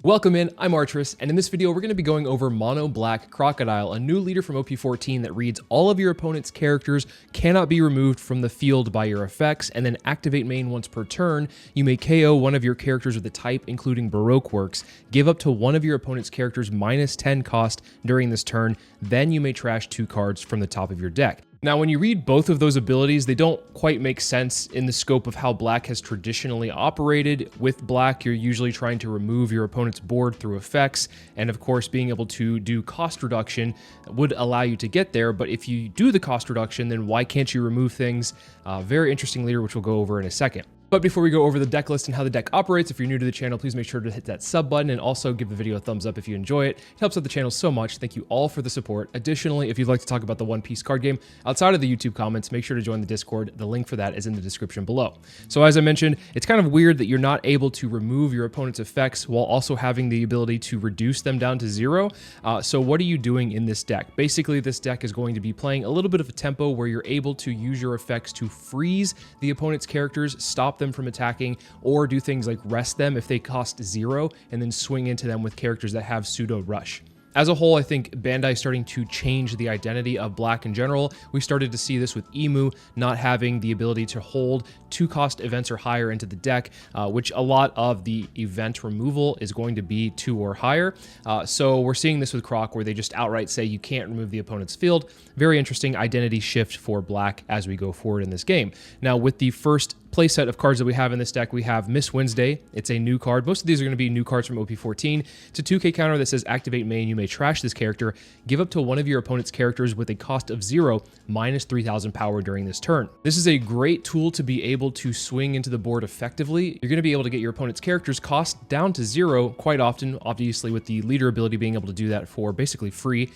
Welcome in, I'm Artress, and in this video we're going to be going over Mono Black Crocodile, a new leader from OP14 that reads all of your opponent's characters cannot be removed from the field by your effects, and then activate main once per turn. You may KO one of your characters with a type including Baroque Works, give up to one of your opponent's characters -10 cost during this turn, then you may trash 2 cards from the top of your deck. Now, when you read both of those abilities, they don't quite make sense in the scope of how Black has traditionally operated. With Black, you're usually trying to remove your opponent's board through effects, and of course, being able to do cost reduction would allow you to get there, but if you do the cost reduction, then why can't you remove things? Very interesting leader, which we'll go over in a second. But before we go over the deck list and how the deck operates, if you're new to the channel, please make sure to hit that sub button and also give the video a thumbs up if you enjoy it. It helps out the channel so much. Thank you all for the support. Additionally, if you'd like to talk about the One Piece card game outside of the YouTube comments, make sure to join the Discord. The link for that is in the description below. So as I mentioned, it's kind of weird that you're not able to remove your opponent's effects while also having the ability to reduce them down to 0. So what are you doing in this deck? Basically, this deck is going to be playing a little bit of a tempo where you're able to use your effects to freeze the opponent's characters, stop them from attacking, or do things like rest them if they cost 0, and then swing into them with characters that have pseudo rush. As a whole, I think Bandai is starting to change the identity of Black in general. We started to see this with Emu not having the ability to hold 2 cost events or higher into the deck, which a lot of the event removal is going to be 2 or higher. So we're seeing this with Croc, where they just outright say you can't remove the opponent's field. Very interesting identity shift for Black as we go forward in this game. Now, with the first playset of cards that we have in this deck, we have Miss Wednesday. It's a new card. Most of these are going to be new cards from OP14. It's a 2k counter that says activate main. You may trash this character. Give up to one of your opponent's characters with a cost of 0, -3000 power during this turn. This is a great tool to be able to swing into the board effectively. You're going to be able to get your opponent's character's cost down to 0 quite often, obviously with the leader ability being able to do that for basically free.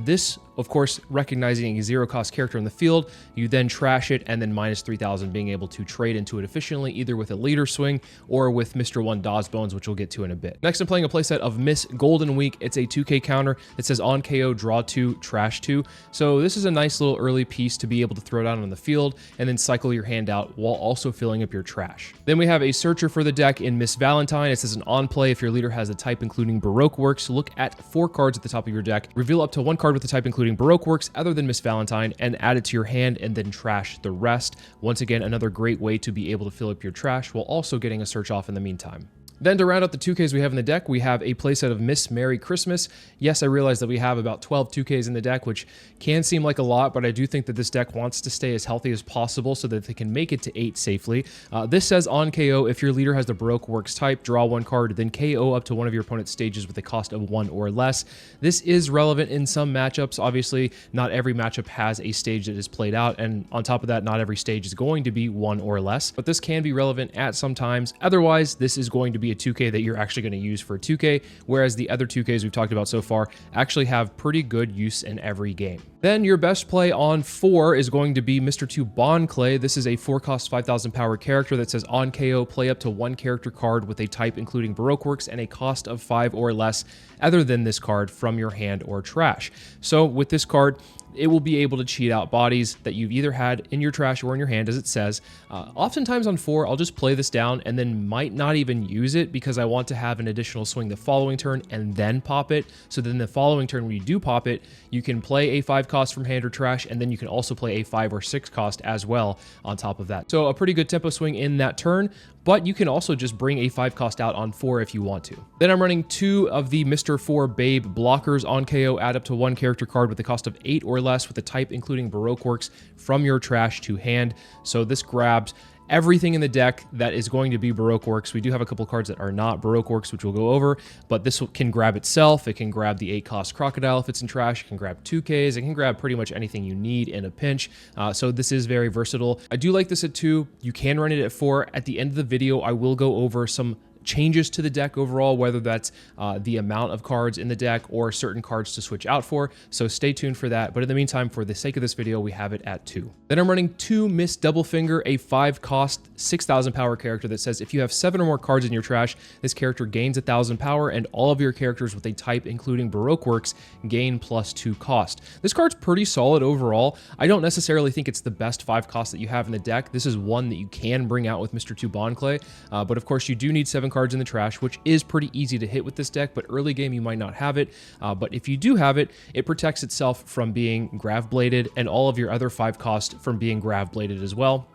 This, of course, recognizing a 0 cost character in the field, you then trash it, and then -3000 being able to trade into it efficiently, either with a leader swing or with Mr. 1 Dawes Bones, which we'll get to in a bit. Next, I'm playing a playset of Miss Golden Week. It's a 2k counter that says on KO, draw 2, trash 2. So this is a nice little early piece to be able to throw down on the field and then cycle your hand out while also filling up your trash. Then we have a searcher for the deck in Miss Valentine. It says an on play if your leader has a type including Baroque Works. Look at 4 cards at the top of your deck. Reveal up to 1 card with a type including Baroque Works other than Miss Valentine and add it to your hand, and then trash the rest. Once again, another great way to be able to fill up your trash while also getting a search off in the meantime. Then to round out the 2Ks we have in the deck, we have a playset of Miss Merry Christmas. Yes, I realize that we have about 12 2Ks in the deck, which can seem like a lot, but I do think that this deck wants to stay as healthy as possible so that they can make it to 8 safely. This says on KO, if your leader has the Baroque Works type, draw 1 card, then KO up to one of your opponent's stages with a cost of 1 or less. This is relevant in some matchups. Obviously, not every matchup has a stage that is played out, and on top of that, not every stage is going to be 1 or less, but this can be relevant at some times. Otherwise, this is going to be a 2K that you're actually going to use for 2K, whereas the other 2Ks we've talked about so far actually have pretty good use in every game. Then your best play on 4 is going to be Mr. 2 Bond Clay. This is a 4 cost 5000 power character that says on KO, play up to 1 character card with a type including Baroque Works and a cost of 5 or less other than this card from your hand or trash. So with this card, it will be able to cheat out bodies that you've either had in your trash or in your hand, as it says. Oftentimes on 4, I'll just play this down and then might not even use it because I want to have an additional swing the following turn and then pop it. So then the following turn when you do pop it, you can play a 5 cost from hand or trash, and then you can also play a 5 or 6 cost as well on top of that. So a pretty good tempo swing in that turn, but you can also just bring a 5 cost out on 4 if you want to. Then I'm running 2 of the Mr. 4 Babe blockers on KO, add up to 1 character card with a cost of 8 or less with a type including Baroque Works from your trash to hand. So this grabs everything in the deck that is going to be Baroque Works. We do have a couple cards that are not Baroque Works, which we'll go over, but this can grab itself. It can grab the 8 cost Crocodile if it's in trash. It can grab 2Ks. It can grab pretty much anything you need in a pinch. So this is very versatile. I do like this at 2. You can run it at 4. At the end of the video, I will go over some changes to the deck overall, whether that's the amount of cards in the deck or certain cards to switch out for, so stay tuned for that. But in the meantime, for the sake of this video, we have it at 2. Then I'm running 2 Miss Double Finger, a 5 cost 6000 power character that says if you have 7 or more cards in your trash, this character gains 1000 power, and all of your characters with a type including Baroque Works gain +2 cost. This card's pretty solid overall. I don't necessarily think it's the best 5 cost that you have in the deck. This is one that you can bring out with Mr. 2 Bond Clay, but of course you do need 7 cards in the trash, which is pretty easy to hit with this deck, but early game you might not have it. But if you do have it, it protects itself from being grav bladed and all of your other 5 cost from being grav bladed as well,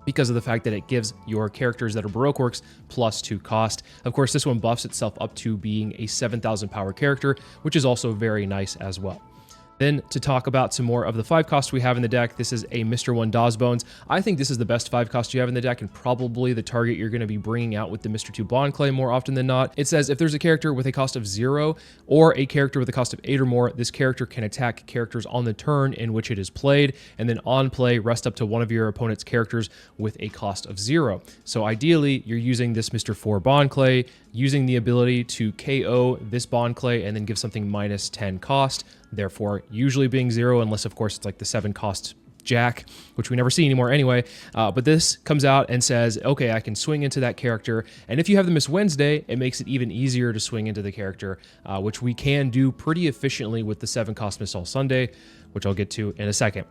because of the fact that it gives your characters that are Baroque Works +2 cost. Of course, this one buffs itself up to being a 7,000 power character, which is also very nice as well. Then to talk about some more of the 5 costs we have in the deck, this is a Mr. 1 Dawsbones. I think this is the best 5 cost you have in the deck and probably the target you're going to be bringing out with the Mr. 2 Bond Clay more often than not. It says if there's a character with a cost of 0 or a character with a cost of 8 or more, this character can attack characters on the turn in which it is played, and then on play, rest up to one of your opponent's characters with a cost of 0. So ideally, you're using this Mr. 4 Bond Clay, using the ability to KO this Bond Clay and then give something -10 cost, therefore usually being 0, unless of course it's like the 7 cost Jack, which we never see anymore anyway. But this comes out and says, okay, I can swing into that character. And if you have the Miss Wednesday, it makes it even easier to swing into the character, which we can do pretty efficiently with the 7 cost Miss All Sunday, which I'll get to in a second.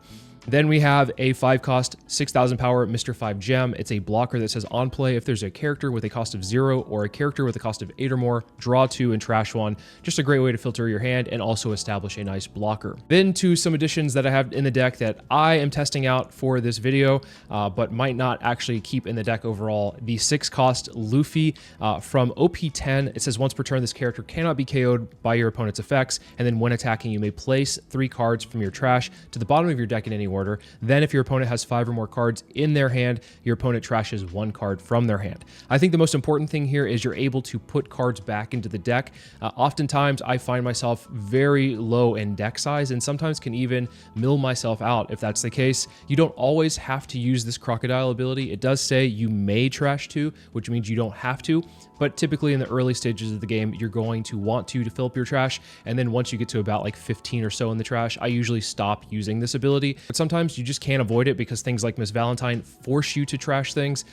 Then we have a 5 cost, 6,000 power Mr. 5 Gem. It's a blocker that says on play, if there's a character with a cost of 0 or a character with a cost of 8 or more, draw 2 and trash 1. Just a great way to filter your hand and also establish a nice blocker. Then to some additions that I have in the deck that I am testing out for this video, but might not actually keep in the deck overall. The 6 cost Luffy from OP10. It says once per turn, this character cannot be KO'd by your opponent's effects. And then when attacking, you may place 3 cards from your trash to the bottom of your deck in any order. Then if your opponent has 5 or more cards in their hand, your opponent trashes 1 card from their hand. I think the most important thing here is you're able to put cards back into the deck. Oftentimes I find myself very low in deck size and sometimes can even mill myself out if that's the case. You don't always have to use this Crocodile ability. It does say you may trash 2, which means you don't have to, but typically in the early stages of the game, you're going to want to fill up your trash. And then once you get to about like 15 or so in the trash, I usually stop using this ability. But sometimes you just can't avoid it because things like Miss Valentine force you to trash things.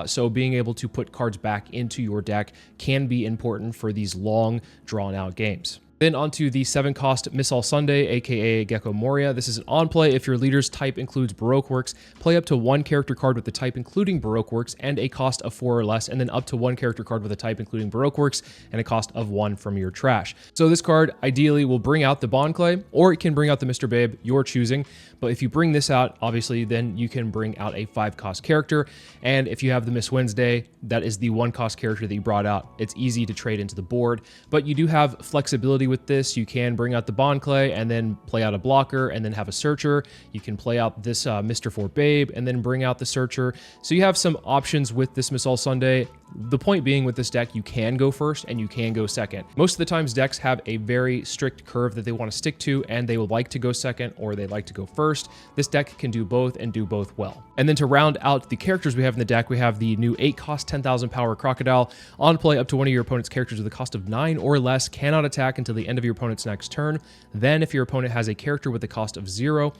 So being able to put cards back into your deck can be important for these long, drawn out games. Then onto the 7 cost Miss All Sunday, aka Gecko Moria. This is an on play if your leader's type includes Baroque Works. Play up to 1 character card with the type including Baroque Works and a cost of 4 or less, and then up to 1 character card with a type including Baroque Works and a cost of 1 from your trash. So this card ideally will bring out the Bond Clay, or it can bring out the Mr. Babe, your choosing. But if you bring this out, obviously, then you can bring out a 5 cost character. And if you have the Miss Wednesday, that is the 1 cost character that you brought out. It's easy to trade into the board, but you do have flexibility with this. You can bring out the Bond Clay and then play out a blocker and then have a searcher. You can play out this Mr. 4 Babe and then bring out the searcher. So you have some options with this Miss All Sunday. The point being with this deck, you can go first and you can go second. Most of the times decks have a very strict curve that they want to stick to, and they would like to go second or they like to go first. This deck can do both and do both well. And then to round out the characters we have in the deck, we have the new 8 cost 10,000 power Crocodile. On play, up to 1 of your opponent's characters with a cost of 9 or less cannot attack until the end of your opponent's next turn. Then if your opponent has a character with a cost of 0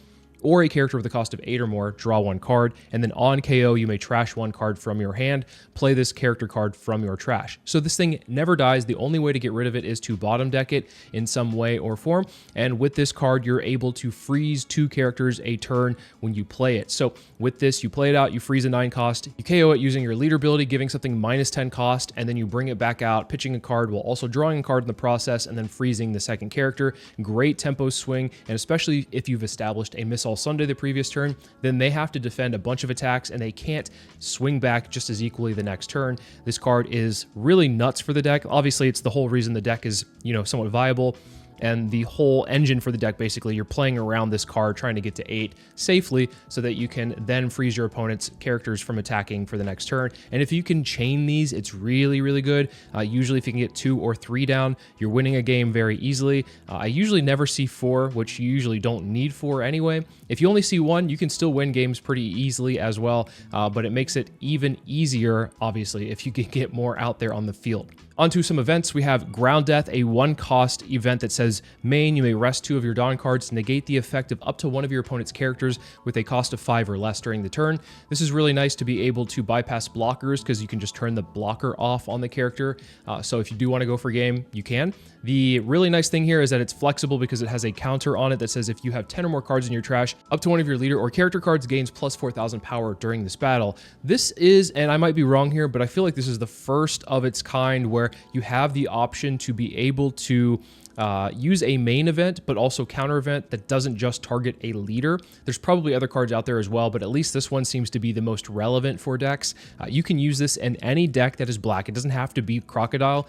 or a character with a cost of 8 or more, draw 1 card, and then on KO, you may trash 1 card from your hand, play this character card from your trash. So this thing never dies. The only way to get rid of it is to bottom deck it in some way or form, and with this card, you're able to freeze 2 characters a turn when you play it. So with this, you play it out, you freeze a 9 cost, you KO it using your leader ability, giving something -10 cost, and then you bring it back out, pitching a card while also drawing a card in the process, and then freezing the second character. Great tempo swing, and especially if you've established a Miss All Sunday the previous turn, then they have to defend a bunch of attacks and they can't swing back just as equally the next turn. This card is really nuts for the deck. Obviously, it's the whole reason the deck is, somewhat viable. And the whole engine for the deck, basically, you're playing around this card, trying to get to 8 safely so that you can then freeze your opponent's characters from attacking for the next turn. And if you can chain these, it's really, really good. Usually, if you can get 2 or 3 down, you're winning a game very easily. I usually never see 4, which you usually don't need 4 anyway. If you only see 1, you can still win games pretty easily as well, but it makes it even easier, obviously, if you can get more out there on the field. Onto some events, we have Ground Death, a 1 cost event that says says, main, you may rest 2 of your Dawn cards to negate the effect of up to 1 of your opponent's characters with a cost of 5 or less during the turn. This is really nice to be able to bypass blockers because you can just turn the blocker off on the character. So if you do want to go for game, you can. The really nice thing here is that it's flexible because it has a counter on it that says if you have 10 or more cards in your trash, up to 1 of your leader or character cards gains plus 4,000 power during this battle. This is, and I might be wrong here, but I feel like this is the first of its kind where you have the option to be able to use a main event, but also counter event that doesn't just target a leader. There's probably other cards out there as well, but at least this one seems to be the most relevant for decks. You can use this in any deck that is black. It doesn't have to be Crocodile.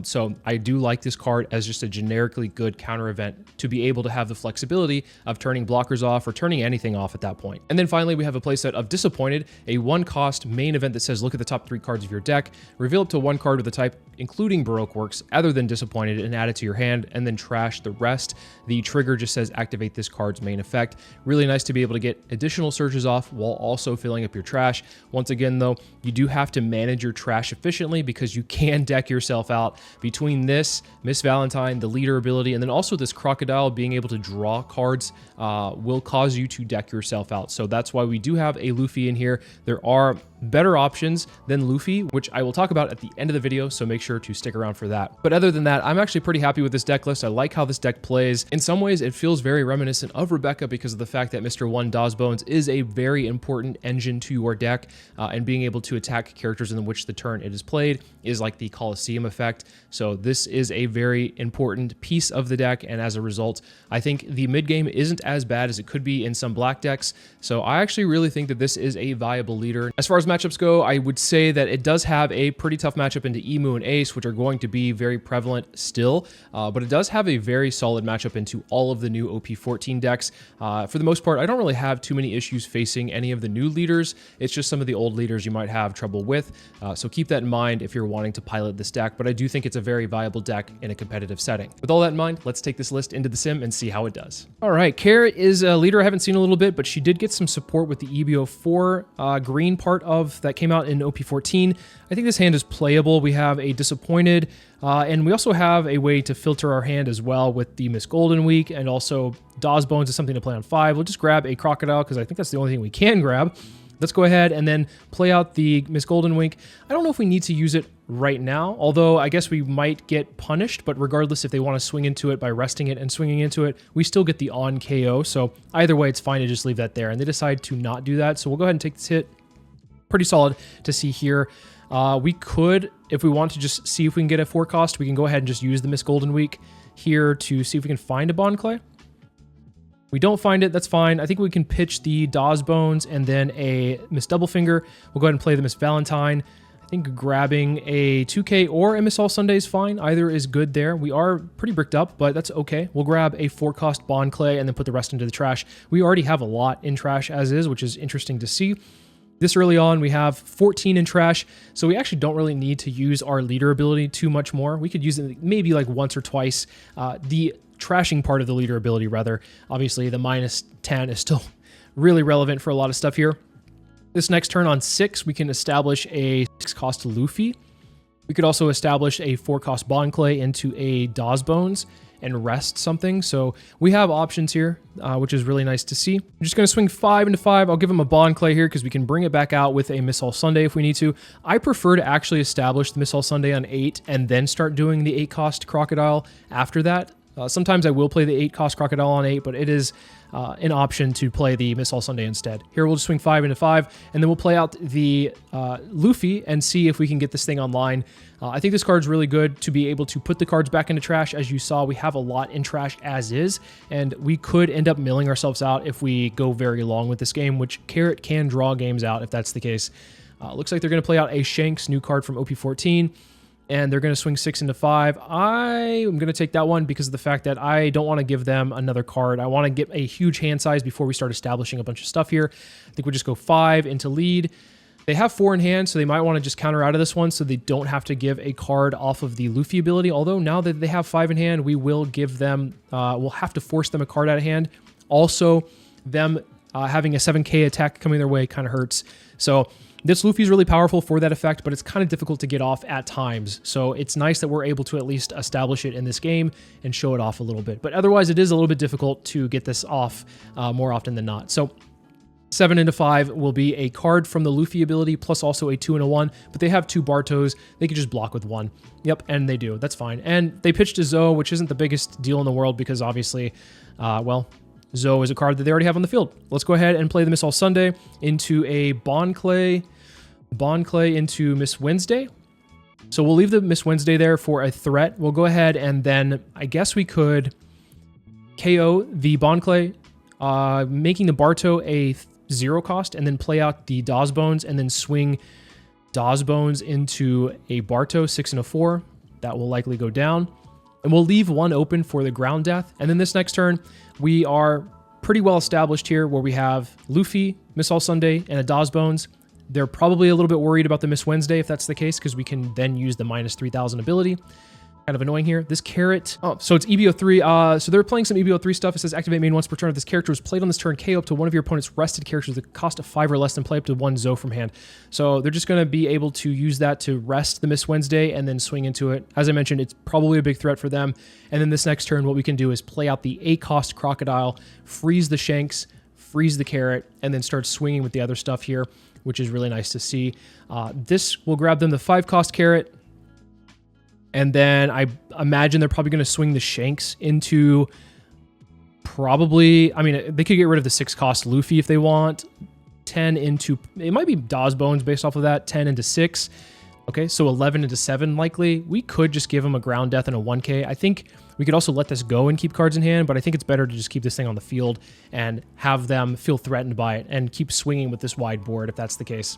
So I do like this card as just a generically good counter event to be able to have the flexibility of turning blockers off or turning anything off at that point. And then finally, we have a playset of Disappointed, a 1-cost main event that says look at the top 3 cards of your deck, reveal up to 1 card with a type including Baroque works other than Disappointed and add it to your hand, and then trash the rest. The trigger just says activate this card's main effect. Really nice to be able to get additional searches off while also filling up your trash. Once again though, you do have to manage your trash efficiently because you can deck yourself out. Between this, Miss Valentine, the leader ability, and then also this Crocodile being able to draw cards will cause you to deck yourself out. So that's why we do have a Luffy in here. There are better options than Luffy, which I will talk about at the end of the video, so make sure to stick around for that. But other than that, I'm actually pretty happy with this deck list. I like how this deck plays. In some ways, it feels very reminiscent of Rebecca because of the fact that Mr. 1 Dawsbones is a very important engine to your deck, and being able to attack characters in which the turn it is played is like the Colosseum effect. So this is a very important piece of the deck, and as a result, I think the mid game isn't as bad as it could be in some black decks. So I actually really think that this is a viable leader. As far as matchups go, I would say that it does have a pretty tough matchup into Emu and Ace, which are going to be very prevalent still, but it does have a very solid matchup into all of the new OP14 decks. For the most part, I don't really have too many issues facing any of the new leaders. It's just some of the old leaders you might have trouble with, so keep that in mind if you're wanting to pilot this deck, but I do think it's a very viable deck in a competitive setting. With all that in mind, let's take this list into the sim and see how it does. All right, Carrot is a leader I haven't seen in a little bit, but she did get some support with the EBO4 green part of that came out in OP14. I think this hand is playable. We have a Disappointed, and we also have a way to filter our hand as well with the Miss Golden Week, and also Dawsbones is something to play on 5. We'll just grab a Crocodile because I think that's the only thing we can grab. Let's go ahead and then play out the Miss Golden Wink. I don't know if we need to use it right now, although I guess we might get punished, but regardless, if they want to swing into it by resting it and swinging into it, we still get the on KO, so either way, it's fine to just leave that there, and they decide to not do that, so we'll go ahead and take this hit. Pretty solid to see here. We could, if we want to just see if we can get a 4-cost, we can go ahead and just use the Miss Golden Week here to see if we can find a Bond Clay. We don't find it, that's fine. I think we can pitch the Dawsbones and then a Miss Doublefinger. We'll go ahead and play the Miss Valentine. I think grabbing a 2K or a Miss All Sunday is fine. Either is good there. We are pretty bricked up, but that's okay. We'll grab a 4-cost Bond Clay and then put the rest into the trash. We already have a lot in trash as is, which is interesting to see. This early on, we have 14 in trash, so we actually don't really need to use our leader ability too much more. We could use it maybe like once or twice. The trashing part of the leader ability, rather. Obviously, the -10 is still really relevant for a lot of stuff here. This next turn on 6, we can establish a 6-cost Luffy. We could also establish a 4-cost Bond Clay into a Dawsbones and rest something. So we have options here, which is really nice to see. I'm just going to swing 5 into 5. I'll give him a Bond Clay here because we can bring it back out with a Miss All Sunday if we need to. I prefer to actually establish the Miss All Sunday on 8 and then start doing the 8-cost Crocodile after that. Sometimes I will play the 8-cost Crocodile on 8, but it is an option to play the Miss All Sunday instead. Here we'll just swing 5 into 5, and then we'll play out the Luffy and see if we can get this thing online. I think this card's really good to be able to put the cards back into trash. As you saw, we have a lot in trash as is, and we could end up milling ourselves out if we go very long with this game, which Carrot can draw games out if that's the case. Looks like they're going to play out a Shanks, new card from OP14. And they're going to swing 6 into 5. I am going to take that one because of the fact that I don't want to give them another card. I want to get a huge hand size before we start establishing a bunch of stuff here. I think we'll just go 5 into lead. They have 4 in hand, so they might want to just counter out of this one so they don't have to give a card off of the Luffy ability. Although now that they have 5 in hand, we will give them, we'll have to force them a card out of hand. Also, them having a 7K attack coming their way kind of hurts. So This Luffy is really powerful for that effect, but it's kind of difficult to get off at times. So it's nice that we're able to at least establish it in this game and show it off a little bit. But otherwise, it is a little bit difficult to get this off more often than not. So 7 into 5 will be a card from the Luffy ability, plus also a 2 and a 1, but they have 2 Bartos. They could just block with 1. Yep, and they do. That's fine. And they pitched a Zoe, which isn't the biggest deal in the world because obviously, well, Zoe is a card that they already have on the field. Let's go ahead and play the Miss All Sunday into a Bond Clay into Miss Wednesday. So we'll leave the Miss Wednesday there for a threat. We'll go ahead and then I guess we could KO the Bond Clay, making the Barto a 0 cost, and then play out the Dawes Bones and then swing Dawes Bones into a Barto 6 and a 4. That will likely go down. And we'll leave 1 open for the ground death. And then this next turn, we are pretty well established here where we have Luffy, Miss All Sunday, and a Dawes Bones. They're probably a little bit worried about the Miss Wednesday if that's the case, because we can then use the minus 3,000 ability. Kind of annoying here. This carrot. Oh, so it's EBO3. So they're playing some EBO3 stuff. It says activate main once per turn. If this character was played on this turn, KO up to one of your opponent's rested characters with a cost of 5 or less, and play up to 1 Zoe from hand. So they're just going to be able to use that to rest the Miss Wednesday and then swing into it. As I mentioned, it's probably a big threat for them. And then this next turn, what we can do is play out the 8 cost Crocodile, freeze the Shanks, freeze the carrot, and then start swinging with the other stuff here, which is really nice to see. This will grab them the 5 cost carrot. And then I imagine they're probably going to swing the Shanks into probably, I mean, they could get rid of the 6 cost Luffy if they want. 10 into, it might be Dawes Bones based off of that. 10 into 6. Okay, so 11 into 7 likely. We could just give them a ground death and a 1k. I think we could also let this go and keep cards in hand, but I think it's better to just keep this thing on the field and have them feel threatened by it and keep swinging with this wide board if that's the case.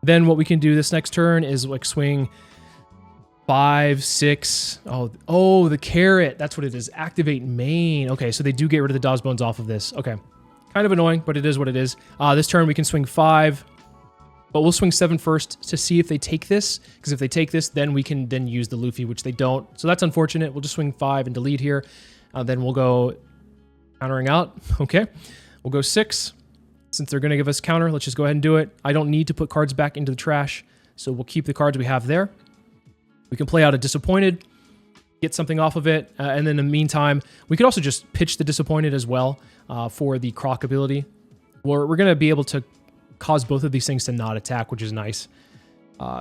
Then what we can do this next turn is like swing 5, 6. Oh, the carrot. That's what it is. Activate main. Okay, so they do get rid of the Dawes Bones off of this. Okay. Kind of annoying, but it is what it is. This turn we can swing 5, but we'll swing 7 first to see if they take this, because if they take this, then we can then use the Luffy, which they don't. So that's unfortunate. We'll just swing 5 and delete here. Then we'll go countering out. Okay. We'll go 6. Since they're going to give us counter, let's just go ahead and do it. I don't need to put cards back into the trash, so we'll keep the cards we have there. We can play out a Disappointed, get something off of it, and then in the meantime, we could also just pitch the Disappointed as well for the Croc ability. We're going to be able to cause both of these things to not attack, which is nice.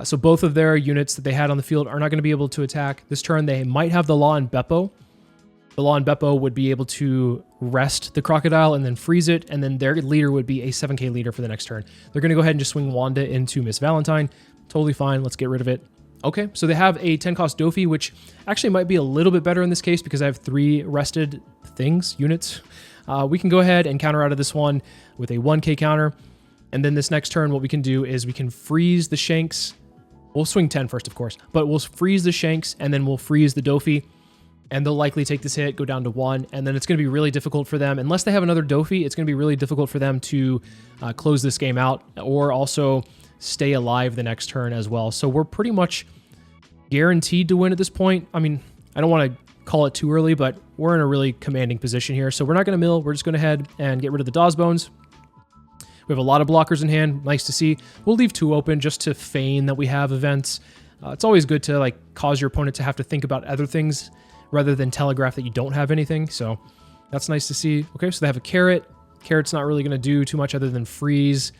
So both of their units that they had on the field are not going to be able to attack. This turn, they might have the Law and Beppo. The Law and Beppo would be able to rest the Crocodile and then freeze it, and then their leader would be a 7k leader for the next turn. They're going to go ahead and just swing Wanda into Miss Valentine. Totally fine. Let's get rid of it. Okay, so they have a 10 cost Doffy, which actually might be a little bit better in this case because I have 3 rested units. We can go ahead and counter out of this one with a 1k counter. And then this next turn, what we can do is we can freeze the Shanks. We'll swing 10 first, of course, but we'll freeze the Shanks and then we'll freeze the Doffy. And they'll likely take this hit, go down to 1, and then it's going to be really difficult for them. Unless they have another Doffy, it's going to be really difficult for them to close this game out or also stay alive the next turn as well. So we're pretty much guaranteed to win at this point. I mean, I don't want to call it too early, but we're in a really commanding position here. So we're not going to mill. We're just going to head and get rid of the Dawes Bones. We have a lot of blockers in hand. Nice to see. We'll leave 2 open just to feign that we have events. It's always good to like cause your opponent to have to think about other things rather than telegraph that you don't have anything. So that's nice to see. Okay, so they have a carrot. Carrot's not really going to do too much other than freeze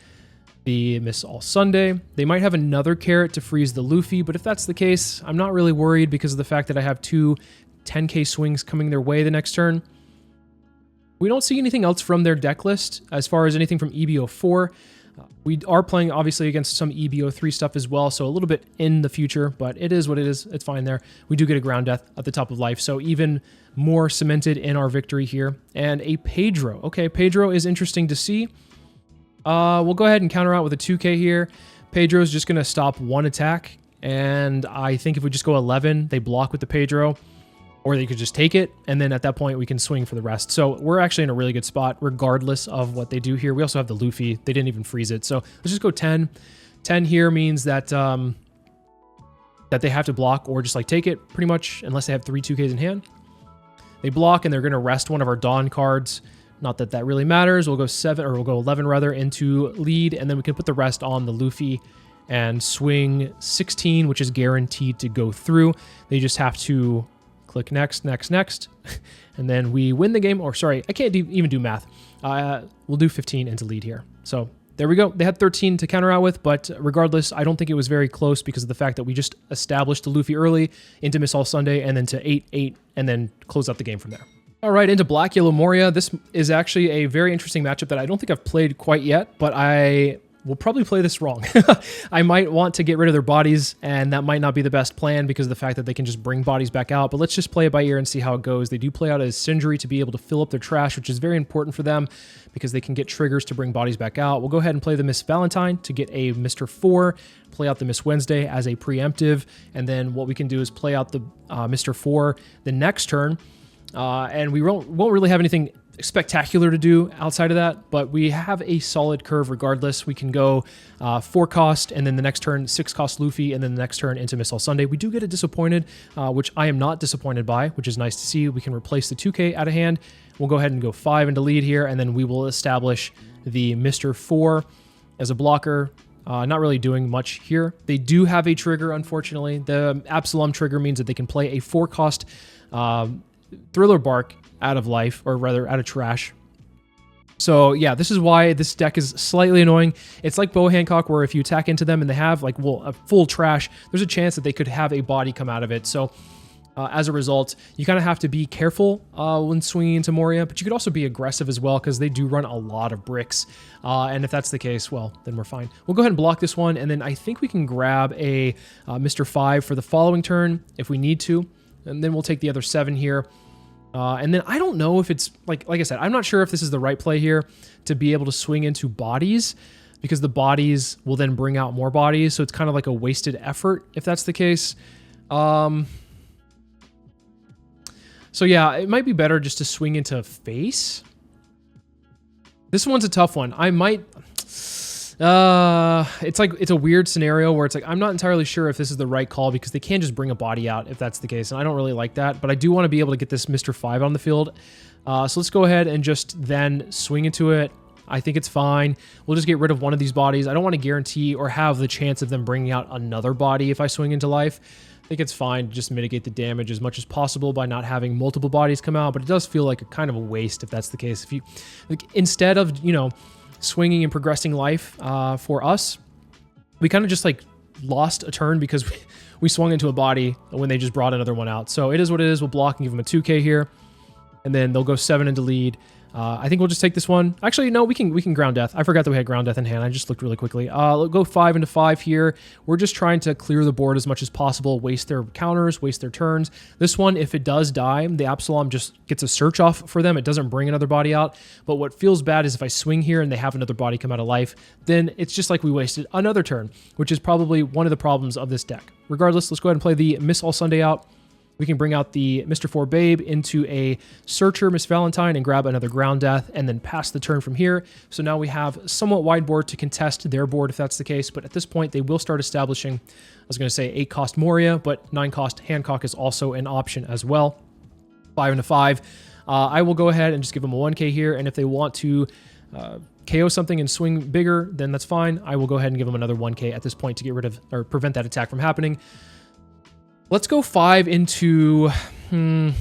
the Miss All Sunday. They might have another carrot to freeze the Luffy, but if that's the case, I'm not really worried because of the fact that I have 2 10k swings coming their way the next turn. We don't see anything else from their deck list as far as anything from EBO4. We are playing, obviously, against some EBO3 stuff as well, so a little bit in the future, but it is what it is. It's fine there. We do get a ground death at the top of life, so even more cemented in our victory here. And a Pedro. Okay, Pedro is interesting to see. We'll go ahead and counter out with a 2k here. Pedro's just going to stop 1 attack, and I think if we just go 11, they block with the Pedro, or they could just take it, and then at that point, we can swing for the rest. So we're actually in a really good spot, regardless of what they do here. We also have the Luffy. They didn't even freeze it, so let's just go 10. 10 here means that that they have to block or just like take it, pretty much, unless they have 3 2ks in hand. They block, and they're going to rest one of our Dawn cards. Not that that really matters. We'll go 7, or we'll go 11 rather, into lead, and then we can put the rest on the Luffy and swing 16, which is guaranteed to go through. They just have to click next, next, next, and then we win the game. Or sorry, I can't even do math. We'll do 15 into lead here. So there we go. They had 13 to counter out with, but regardless, I don't think it was very close because of the fact that we just established the Luffy early into Miss All Sunday and then to 8-8 and then close out the game from there. All right, into Black Yellow Moria. This is actually a very interesting matchup that I don't think I've played quite yet, but I will probably play this wrong. I might want to get rid of their bodies, and that might not be the best plan because of the fact that they can just bring bodies back out, but let's just play it by ear and see how it goes. They do play out as Sindri to be able to fill up their trash, which is very important for them because they can get triggers to bring bodies back out. We'll go ahead and play the Miss Valentine to get a Mr. 4, play out the Miss Wednesday as a preemptive, and then what we can do is play out the Mr. 4 the next turn, and we won't really have anything spectacular to do outside of that, but we have a solid curve regardless. We can go 4 cost, and then the next turn 6 cost Luffy, and then the next turn into Miss All Sunday. We do get a disappointed, which I am not disappointed by, which is nice to see. We can replace the 2k out of hand. We'll go ahead and go 5 into lead here, and then we will establish the Mr. 4 as a blocker. Not really doing much here. They do have a trigger, unfortunately. The Absalom trigger means that they can play a 4 cost Thriller Bark out of life, or rather out of trash. So yeah, this is why this deck is slightly annoying. It's like Boa Hancock, where if you attack into them and they have like, well, a full trash, there's a chance that they could have a body come out of it. So as a result, you kind of have to be careful when swinging into Moria, but you could also be aggressive as well because they do run a lot of bricks. And if that's the case, well, then we're fine. We'll go ahead and block this one, and then I think we can grab a Mr. 5 for the following turn if we need to, and then we'll take the other 7 here. And then I don't know if it's, like I said, I'm not sure if this is the right play here to be able to swing into bodies, because the bodies will then bring out more bodies, so it's kind of like a wasted effort if that's the case. So yeah, it might be better just to swing into face. This one's a tough one. I might... it's a weird scenario where it's like, I'm not entirely sure if this is the right call because they can just bring a body out if that's the case, and I don't really like that, but I do want to be able to get this Mr. 5 on the field. So let's go ahead and just then swing into it. I think it's fine. We'll just get rid of one of these bodies. I don't want to guarantee or have the chance of them bringing out another body if I swing into life. I think it's fine to just mitigate the damage as much as possible by not having multiple bodies come out, but it does feel like a kind of a waste if that's the case. If you, like, instead of, you know, swinging and progressing life for us, we kind of just like lost a turn because we swung into a body when they just brought another one out. So it is what it is. We'll block and give them a 2k here, and then they'll go 7 into lead. I think we'll just take this one. Actually, no, we can ground death. I forgot that we had ground death in hand. I just looked really quickly. We'll go 5 into 5 here. We're just trying to clear the board as much as possible, waste their counters, waste their turns. This one, if it does die, the Absalom just gets a search off for them. It doesn't bring another body out. But what feels bad is if I swing here and they have another body come out of life, then it's just like we wasted another turn, which is probably one of the problems of this deck. Regardless, let's go ahead and play the Miss All Sunday out. We can bring out the Mr. 4 Babe into a Searcher, Miss Valentine, and grab another Ground Death, and then pass the turn from here. So now we have somewhat wide board to contest their board if that's the case, but at this point they will start establishing, I was going to say 8 cost Moria, but 9 cost Hancock is also an option as well. 5 into 5. I will go ahead and just give them a 1k here, and if they want to KO something and swing bigger, then that's fine. I will go ahead and give them another 1k at this point to get rid of, or prevent that attack from happening. Let's go 5 into 5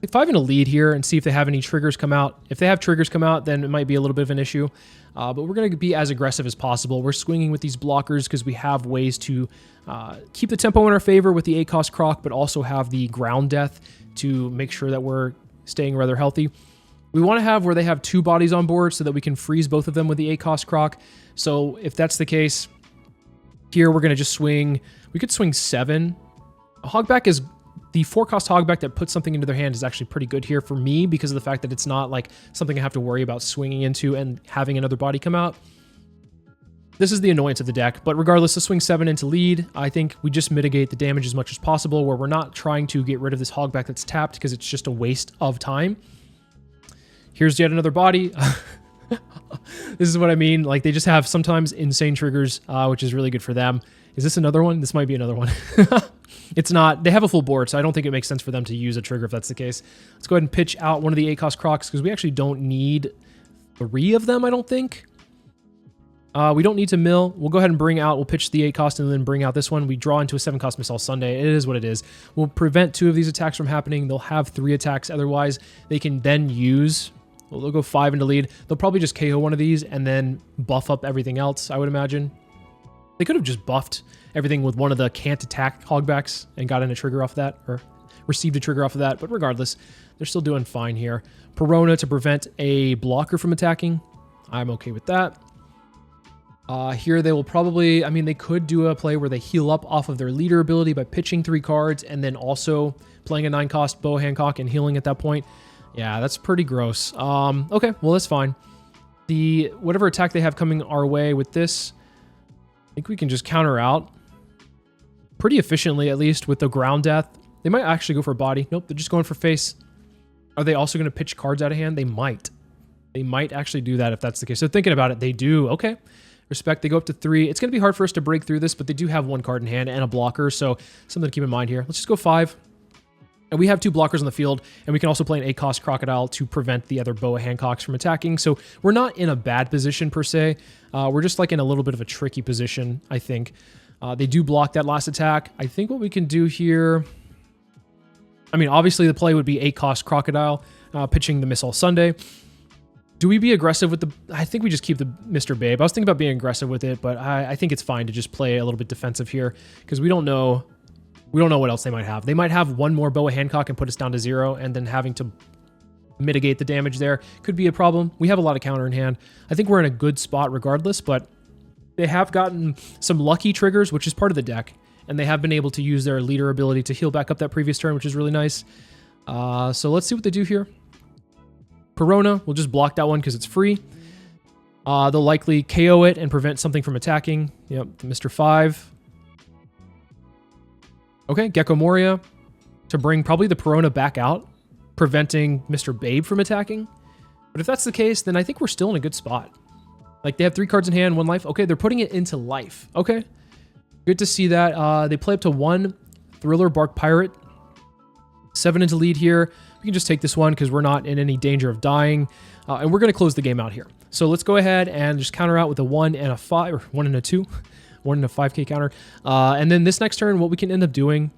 into lead here and see if they have any triggers come out. If they have triggers come out, then it might be a little bit of an issue. But we're going to be as aggressive as possible. We're swinging with these blockers because we have ways to keep the tempo in our favor with the 8 cost Croc, but also have the ground death to make sure that we're staying rather healthy. We want to have where they have 2 bodies on board so that we can freeze both of them with the 8 cost Croc. So if that's the case, here we're going to just swing. We could swing 7. Hogback is the 4 cost Hogback that puts something into their hand is actually pretty good here for me because of the fact that it's not like something I have to worry about swinging into and having another body come out. This is the annoyance of the deck, but regardless, to swing 7 into lead, I think we just mitigate the damage as much as possible where we're not trying to get rid of this Hogback that's tapped because it's just a waste of time. Here's yet another body. This is what I mean. Like, they just have sometimes insane triggers, which is really good for them. Is this another one? This might be another one. It's not. They have a full board, so I don't think it makes sense for them to use a trigger if that's the case. Let's go ahead and pitch out one of the 8-cost Crocs because we actually don't need 3 of them, I don't think. We don't need to mill. We'll go ahead and bring out, we'll pitch the 8-cost and then bring out this one. We draw into a 7-cost Missile Sunday. It is what it is. We'll prevent 2 of these attacks from happening. They'll have 3 attacks. Otherwise, they can then use, well, they'll go 5 into lead. They'll probably just KO one of these and then buff up everything else, I would imagine. They could have just buffed everything with one of the can't attack hogbacks and gotten a trigger off that, or received a trigger off of that. But regardless, they're still doing fine here. Perona to prevent a blocker from attacking. I'm okay with that. Here they will probably, I mean, they could do a play where they heal up off of their leader ability by pitching 3 cards and then also playing a 9-cost Boa Hancock and healing at that point. Yeah, that's pretty gross. Okay, well, that's fine. Whatever attack they have coming our way with this, I think we can just counter out pretty efficiently, at least with the ground death. They might actually go for a body. Nope, they're just going for face. Are they also going to pitch cards out of hand? They might. They might actually do that if that's the case. So thinking about it, they do. Okay. Respect. They go up to 3. It's going to be hard for us to break through this, but they do have 1 card in hand and a blocker, so something to keep in mind here. Let's just go 5. And we have 2 blockers on the field, and we can also play an 8-cost Crocodile to prevent the other Boa Hancocks from attacking. So we're not in a bad position per se. We're just like in a little bit of a tricky position, I think. They do block that last attack. I think what we can do here, I mean, obviously the play would be 8-cost Crocodile, pitching the Missile Sunday. Do we be aggressive with the... I think we just keep the Mr. Babe. I was thinking about being aggressive with it, but I think it's fine to just play a little bit defensive here because we don't know what else they might have. They might have 1 more Boa Hancock and put us down to 0, and then having to mitigate the damage there could be a problem. We have a lot of counter in hand. I think we're in a good spot regardless, but they have gotten some lucky triggers, which is part of the deck, and they have been able to use their leader ability to heal back up that previous turn, which is really nice. So let's see what they do here. Perona, we'll just block that one because it's free. They'll likely KO it and prevent something from attacking. Yep, Mr. 5. Okay, Gecko Moria to bring probably the Perona back out, preventing Mr. Babe from attacking. But if that's the case, then I think we're still in a good spot. Like, they have 3 cards in hand, 1 life. Okay, they're putting it into life. Okay, good to see that. They play up to 1 Thriller Bark Pirate. 7 into lead here. We can just take this one because we're not in any danger of dying. And we're going to close the game out here. So let's go ahead and just counter out with a 1 and a 5, or 1 and a 2. 1 and a 5k counter. And then this next turn, what we can end up doing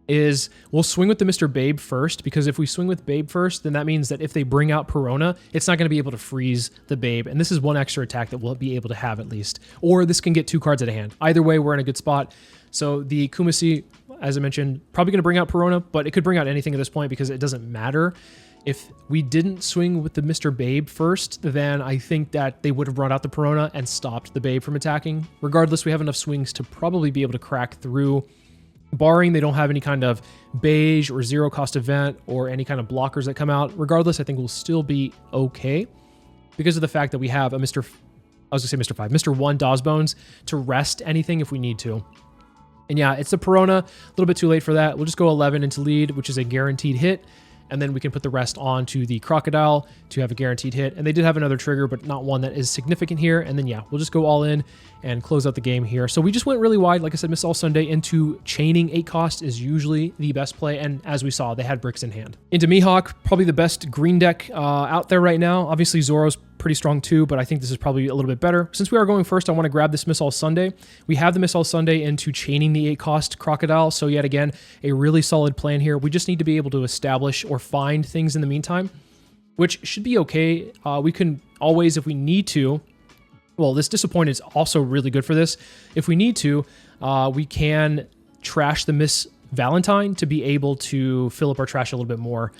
is we'll swing with the Mr. Babe first, because if we swing with Babe first, then that means that if they bring out Perona, it's not going to be able to freeze the Babe. And this is 1 extra attack that we'll be able to have at least. Or this can get 2 cards at a hand. Either way, we're in a good spot. So the Kumasi, as I mentioned, probably going to bring out Perona, but it could bring out anything at this point because it doesn't matter. If we didn't swing with the Mr. Babe first, then I think that they would have brought out the Perona and stopped the Babe from attacking. Regardless, we have enough swings to probably be able to crack through, barring they don't have any kind of beige or 0-cost event or any kind of blockers that come out. Regardless, I think we'll still be okay because of the fact that we have a Mr. 1 Dawsbones to rest anything if we need to. And yeah, it's the Perona, a little bit too late for that. We'll just go 11 into lead, which is a guaranteed hit. And then we can put the rest on to the Crocodile to have a guaranteed hit. And they did have another trigger, but not one that is significant here. And then, yeah, we'll just go all in and close out the game here. So we just went really wide. Like I said, Missile Sunday into chaining 8-cost is usually the best play. And as we saw, they had bricks in hand. Into Mihawk, probably the best green deck out there right now. Obviously, Zoro's pretty strong too, but I think this is probably a little bit better. Since we are going first, I want to grab this Missile Sunday. We have the Missile Sunday into chaining the 8-cost Crocodile. So yet again, a really solid plan here. We just need to be able to establish or find things in the meantime, which should be okay. We can always, if we need to, well, this Disappoint is also really good for this. If we need to, we can trash the Miss Valentine to be able to fill up our trash a little bit more.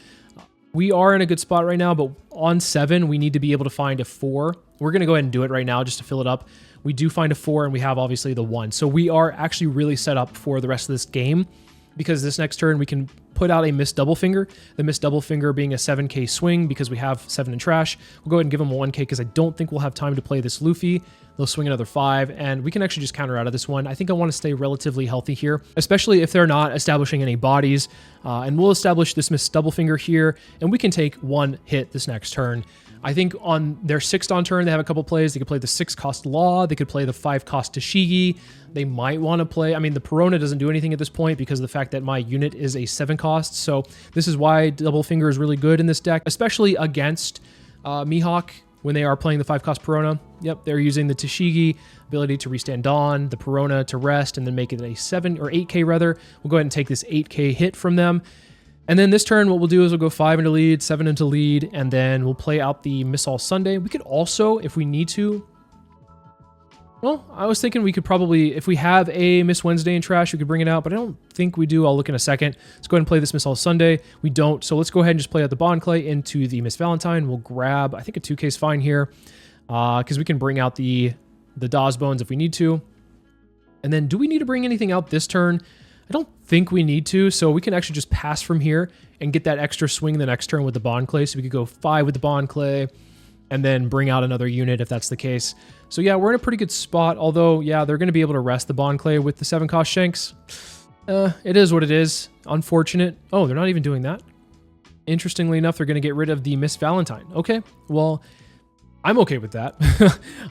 We are in a good spot right now, but on 7, we need to be able to find a 4. We're going to go ahead and do it right now just to fill it up. We do find a 4, and we have obviously the 1. So we are actually really set up for the rest of this game, because this next turn we can put out a Miss Double Finger. The Miss Double Finger being a 7k swing because we have 7 in trash. We'll go ahead and give them a 1k because I don't think we'll have time to play this Luffy. They'll swing another 5, and we can actually just counter out of this one. I think I want to stay relatively healthy here, especially if they're not establishing any bodies. And we'll establish this Miss Double Finger here, and we can take 1 hit this next turn. I think on their 6th on turn, they have a couple plays. They could play the 6-cost Law. They could play the 5-cost Tashigi. They might want to play... I mean, the Perona doesn't do anything at this point because of the fact that my unit is a 7-cost. So this is why Double Finger is really good in this deck, especially against Mihawk when they are playing the 5-cost Perona. Yep, they're using the Tashigi ability to restand Dawn, the Perona to rest, and then make it a 7 or 8k rather. We'll go ahead and take this 8k hit from them. And then this turn, what we'll do is we'll go 5 into lead, 7 into lead, and then we'll play out the Miss All Sunday. We could also, if we need to... Well, I was thinking we could probably, if we have a Miss Wednesday in trash, we could bring it out, but I don't think we do. I'll look in a second. Let's go ahead and play this Miss All Sunday. We don't, so let's go ahead and just play out the Bond Clay into the Miss Valentine. We'll grab, I think a 2k is fine here, because we can bring out the Dawes Bones if we need to. And then do we need to bring anything out this turn? I don't think we need to, so we can actually just pass from here and get that extra swing the next turn with the Bond Clay. So we could go 5 with the Bond Clay and then bring out another unit if that's the case. So yeah, we're in a pretty good spot, although, yeah, they're going to be able to rest the Bond Clay with the 7-cost Shanks. It is what it is. Unfortunate. Oh, they're not even doing that. Interestingly enough, they're going to get rid of the Miss Valentine. Okay, well, I'm okay with that.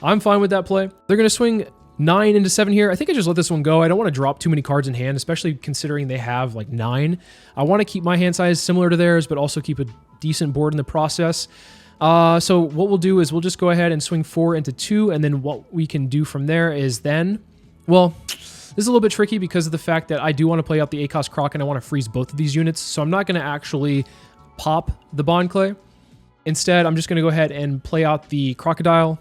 I'm fine with that play. They're going to swing 9 into 7 here. I think I just let this one go. I don't want to drop too many cards in hand, especially considering they have like 9. I want to keep my hand size similar to theirs, but also keep a decent board in the process. So what we'll do is we'll just go ahead and swing 4 into 2, and then what we can do from there is then, well, this is a little bit tricky because of the fact that I do want to play out the 8-cost Croc and I want to freeze both of these units, so I'm not going to actually pop the Bond Clay. Instead, I'm just going to go ahead and play out the Crocodile.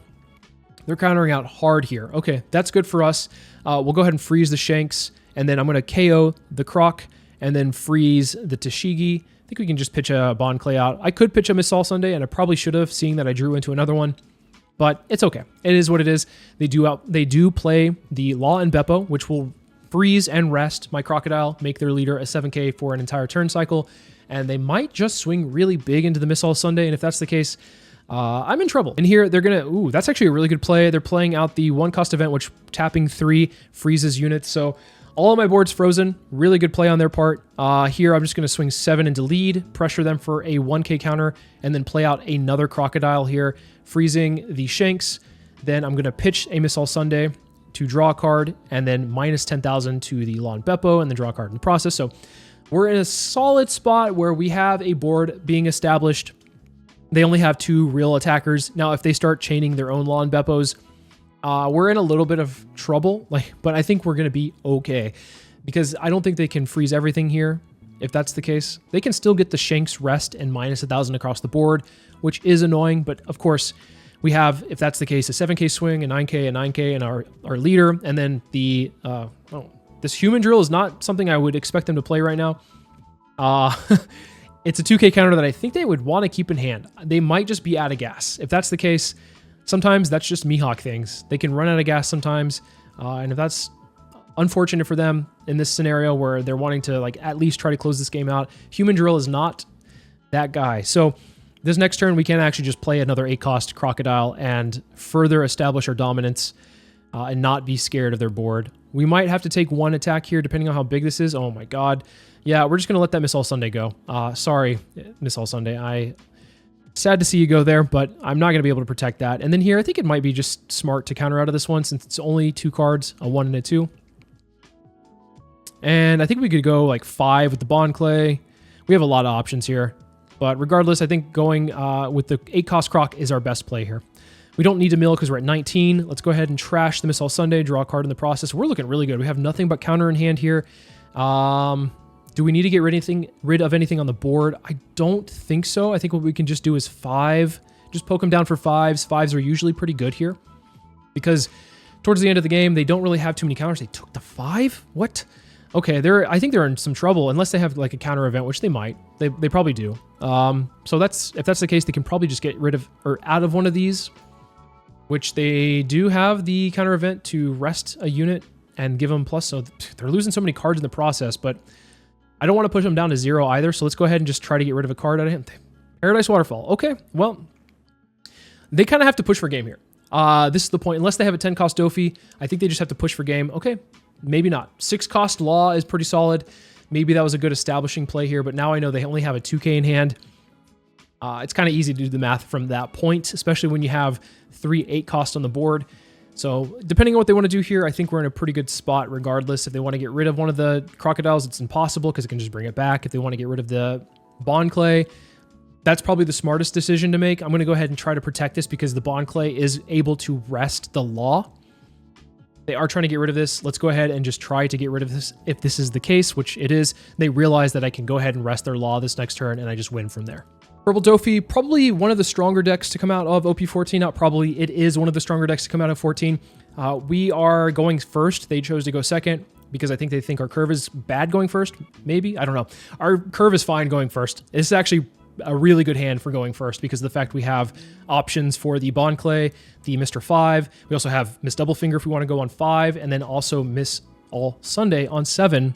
They're countering out hard here. Okay, that's good for us. We'll go ahead and freeze the Shanks, and then I'm going to KO the Croc and then freeze the Tashigi. I think we can just pitch a Bond Clay out. I could pitch a Miss All Sunday, and I probably should have, seeing that I drew into another one. But it's okay. It is what it is. They do play the Law and Beppo, which will freeze and rest my Crocodile, make their leader a 7k for an entire turn cycle, and they might just swing really big into the Miss All Sunday, and if that's the case, I'm in trouble. And here, they're gonna... Ooh, that's actually a really good play. They're playing out the 1-cost event, which tapping 3 freezes units, so... All of my board's frozen. Really good play on their part. Here, I'm just going to swing 7 into lead, pressure them for a 1k counter, and then play out another Crocodile here, freezing the Shanks. Then I'm going to pitch a Miss All Sunday to draw a card, and then minus 10,000 to the Lawn Beppo, and then draw a card in the process. So we're in a solid spot where we have a board being established. They only have 2 real attackers. Now, if they start chaining their own Lawn Beppos, we're in a little bit of trouble, but I think we're going to be okay because I don't think they can freeze everything here. If that's the case, they can still get the Shanks rest and minus 1,000 across the board, which is annoying. But of course, we have, if that's the case, a 7k swing, a 9k, a 9k, and our leader. And then the, this human drill is not something I would expect them to play right now. It's a 2k counter that I think they would want to keep in hand. They might just be out of gas. If that's the case, sometimes that's just Mihawk things. They can run out of gas sometimes, and if that's unfortunate for them in this scenario where they're wanting to like at least try to close this game out, Human Drill is not that guy. So this next turn, we can actually just play another 8-cost Crocodile and further establish our dominance and not be scared of their board. We might have to take 1 attack here, depending on how big this is. Oh my god. Yeah, we're just going to let that Miss All Sunday go. Sorry, Miss All Sunday. Sad to see you go there, but I'm not going to be able to protect that. And then here, I think it might be just smart to counter out of this one since it's only 2 cards, a 1 and a 2. And I think we could go like 5 with the Bond Clay. We have a lot of options here. But regardless, I think going with the 8-cost Croc is our best play here. We don't need to mill because we're at 19. Let's go ahead and trash the Miss All Sunday, draw a card in the process. We're looking really good. We have nothing but counter in hand here. Do we need to get rid of anything on the board? I don't think so. I think what we can just do is 5. Just poke them down for 5s. 5s are usually pretty good here because towards the end of the game, they don't really have too many counters. They took the 5? What? Okay, I think they're in some trouble unless they have like a counter event, which they might. They probably do. So if that's the case, they can probably just get rid of or out of one of these, which they do have the counter event to rest a unit and give them plus. So they're losing so many cards in the process, but I don't want to push them down to 0 either, so let's go ahead and just try to get rid of a card out of him. Paradise Waterfall. Okay, well, they kind of have to push for game here. This is the point. Unless they have a 10-cost Doffy, I think they just have to push for game. Okay, maybe not. 6-cost Law is pretty solid. Maybe that was a good establishing play here, but now I know they only have a 2k in hand. It's kind of easy to do the math from that point, especially when you have 3 8 cost on the board. So depending on what they want to do here, I think we're in a pretty good spot regardless. If they want to get rid of one of the crocodiles, it's impossible because it can just bring it back. If they want to get rid of the Bond Clay, that's probably the smartest decision to make. I'm going to go ahead and try to protect this because the Bond Clay is able to rest the Law. They are trying to get rid of this. Let's go ahead and just try to get rid of this. If this is the case, which it is, they realize that I can go ahead and rest their Law this next turn, and I just win from there. Purple Doffy, probably one of the stronger decks to come out of OP14. Not probably, it is one of the stronger decks to come out of 14. We are going first. They chose to go second because I think they think our curve is bad going first. Maybe, I don't know. Our curve is fine going first. This is actually a really good hand for going first because of the fact we have options for the Bond Clay, the Mr. 5. We also have Miss Double Finger if we want to go on 5, and then also Miss All Sunday on 7.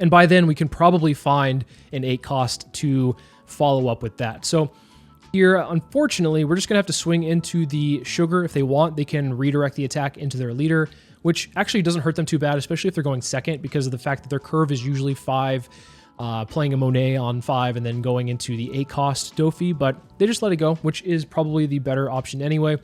And by then we can probably find an 8 cost to follow up with that. So here, unfortunately, we're just going to have to swing into the sugar. If they want, they can redirect the attack into their leader, which actually doesn't hurt them too bad, especially if they're going second because of the fact that their curve is usually 5, playing a Monet on 5 and then going into the 8 cost Doffy, but they just let it go, which is probably the better option anyway.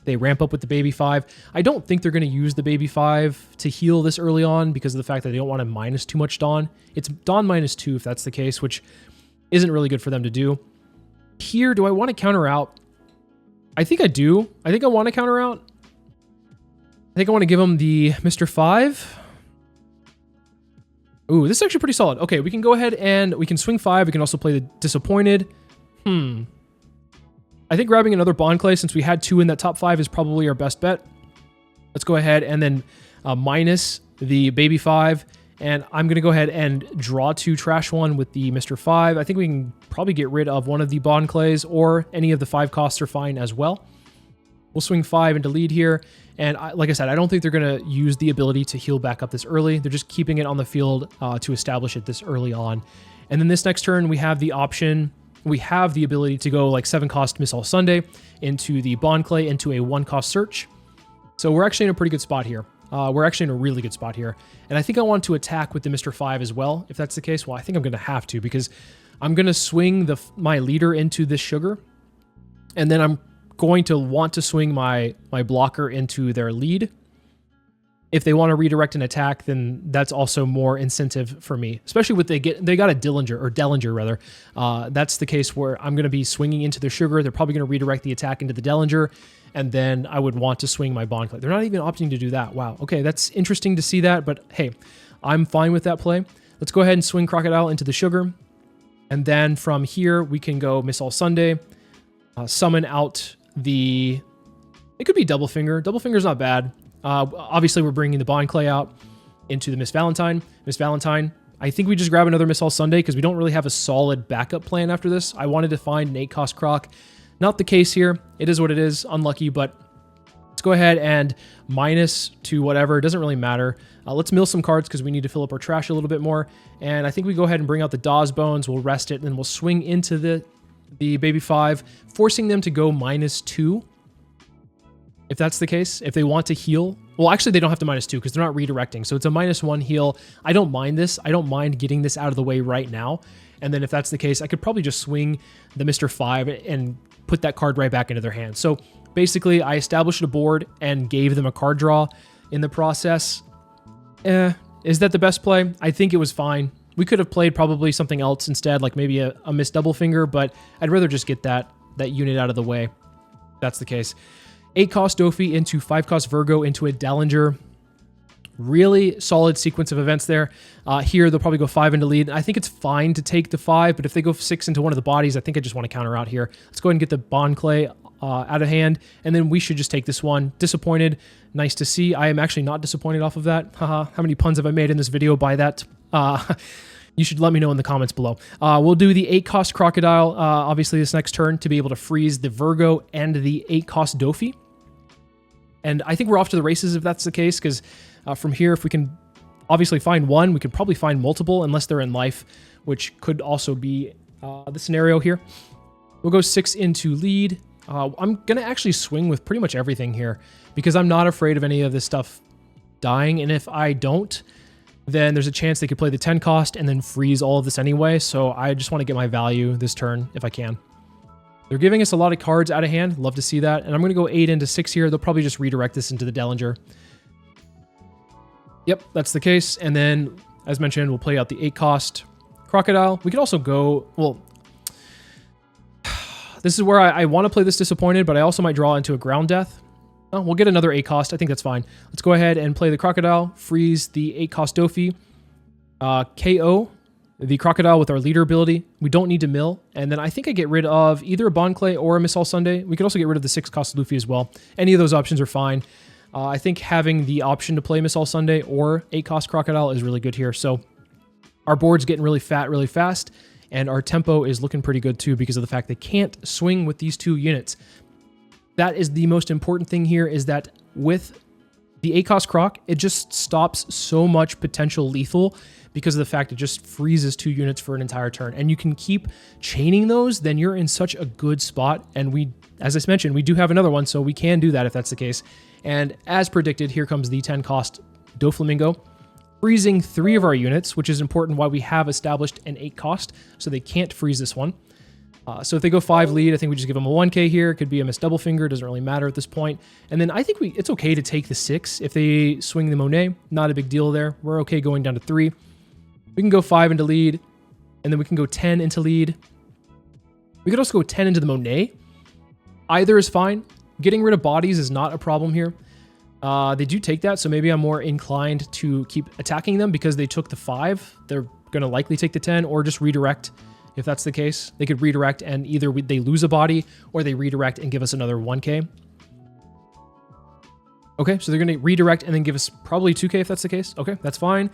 They ramp up with the baby 5. I don't think they're going to use the baby 5 to heal this early on because of the fact that they don't want to minus too much Dawn. It's Dawn -2 if that's the case, which isn't really good for them to do. Here, do I want to counter out? I think I do. I think I want to counter out. I think I want to give them the Mr. 5. Ooh, this is actually pretty solid. Okay, we can go ahead and we can swing 5. We can also play the Disappointed. I think grabbing another Bond Clay, since we had 2 in that top 5, is probably our best bet. Let's go ahead and then minus the baby 5. And I'm going to go ahead and draw 2 trash 1 with the Mr. 5. I think we can probably get rid of one of the Bond Clays, or any of the 5 costs are fine as well. We'll swing 5 into lead here. And like I said, I don't think they're going to use the ability to heal back up this early. They're just keeping it on the field to establish it this early on. And then this next turn, we have the option. We have the ability to go like 7 cost Miss All Sunday into the Bond Clay into a 1 cost search. So we're actually in a pretty good spot here. We're actually in a really good spot here. And I think I want to attack with the Mr. 5 as well. If that's the case, well, I think I'm going to have to because I'm going to swing my leader into this sugar. And then I'm going to want to swing my blocker into their lead. If they want to redirect an attack, then that's also more incentive for me, especially with they got a Dellinger rather. That's the case where I'm going to be swinging into their sugar. They're probably going to redirect the attack into the Dellinger, and then I would want to swing my Bond Clay. They're not even opting to do that. Wow. Okay, that's interesting to see that, but hey, I'm fine with that play. Let's go ahead and swing Crocodile into the sugar, and then from here we can go Miss All Sunday, summon out the. It could be Double Finger. Double Finger's not bad. Obviously, we're bringing the Bond Clay out into the Miss Valentine. Miss Valentine, I think we just grab another Miss All Sunday because we don't really have a solid backup plan after this. I wanted to find an 8-cost Croc. Not the case here. It is what it is. Unlucky, but let's go ahead and minus to whatever. It doesn't really matter. Let's mill some cards because we need to fill up our trash a little bit more. And I think we go ahead and bring out the Dawes Bones. We'll rest it, and then we'll swing into the baby 5, forcing them to go -2. If that's the case, if they want to heal. Well, actually, they don't have to -2 because they're not redirecting. So it's a -1 heal. I don't mind this. I don't mind getting this out of the way right now. And then if that's the case, I could probably just swing the Mr. 5 and put that card right back into their hand. So basically, I established a board and gave them a card draw in the process. Is that the best play? I think it was fine. We could have played probably something else instead, like maybe a Miss Double Finger, but I'd rather just get that unit out of the way. If that's the case. 8-cost Doffy into 5-cost Virgo into a Dellinger. Really solid sequence of events there. Here, they'll probably go 5 into lead. I think it's fine to take the 5, but if they go 6 into one of the bodies, I think I just want to counter out here. Let's go ahead and get the Bond Clay out of hand, and then we should just take this one. Disappointed. Nice to see. I am actually not disappointed off of that. Haha. How many puns have I made in this video by that? You should let me know in the comments below. We'll do the 8-cost Crocodile, obviously, this next turn to be able to freeze the Virgo and the 8-cost Doffy. And I think we're off to the races if that's the case, because from here, if we can obviously find one, we could probably find multiple unless they're in life, which could also be the scenario here. We'll go 6 into lead. I'm going to actually swing with pretty much everything here because I'm not afraid of any of this stuff dying. And if I don't, then there's a chance they could play the 10 cost and then freeze all of this anyway. So I just want to get my value this turn if I can. They're giving us a lot of cards out of hand. Love to see that. And I'm going to go 8 into 6 here. They'll probably just redirect this into the Dellinger. Yep, that's the case. And then, as mentioned, we'll play out the 8 cost Crocodile. We could also go, well, this is where I want to play this Disappointed, but I also might draw into a Ground Death. Oh, we'll get another 8 cost. I think that's fine. Let's go ahead and play the Crocodile, freeze the 8 cost Doffy, KO the Crocodile with our leader ability. We don't need to mill. And then I think I get rid of either a Bond Clay or a Miss All Sunday. We could also get rid of the 6 cost Luffy as well. Any of those options are fine. I think having the option to play Miss All Sunday or 8 cost Crocodile is really good here. So our board's getting really fat really fast, and our tempo is looking pretty good too because of the fact they can't swing with these 2 units. That is the most important thing here, is that with the 8 cost Croc, it just stops so much potential lethal because of the fact it just freezes 2 units for an entire turn. And you can keep chaining those, then you're in such a good spot. And we, as I mentioned, we do have another one, so we can do that if that's the case. And as predicted, here comes the 10 cost Doflamingo, freezing 3 of our units, which is important why we have established an 8 cost, so they can't freeze this one. So if they go 5 lead, I think we just give them a 1k here. It could be a Miss Double Finger, doesn't really matter at this point. And then I think it's okay to take the 6. If they swing the Monet, not a big deal there. We're okay going down to 3. We can go 5 into lead, and then we can go 10 into lead. We could also go 10 into the Monet. Either is fine. Getting rid of bodies is not a problem here. They do take that, so maybe I'm more inclined to keep attacking them because they took the 5. They're going to likely take the 10 or just redirect if that's the case. They could redirect and either they lose a body or they redirect and give us another 1k. Okay, so they're going to redirect and then give us probably 2k if that's the case. Okay, that's fine.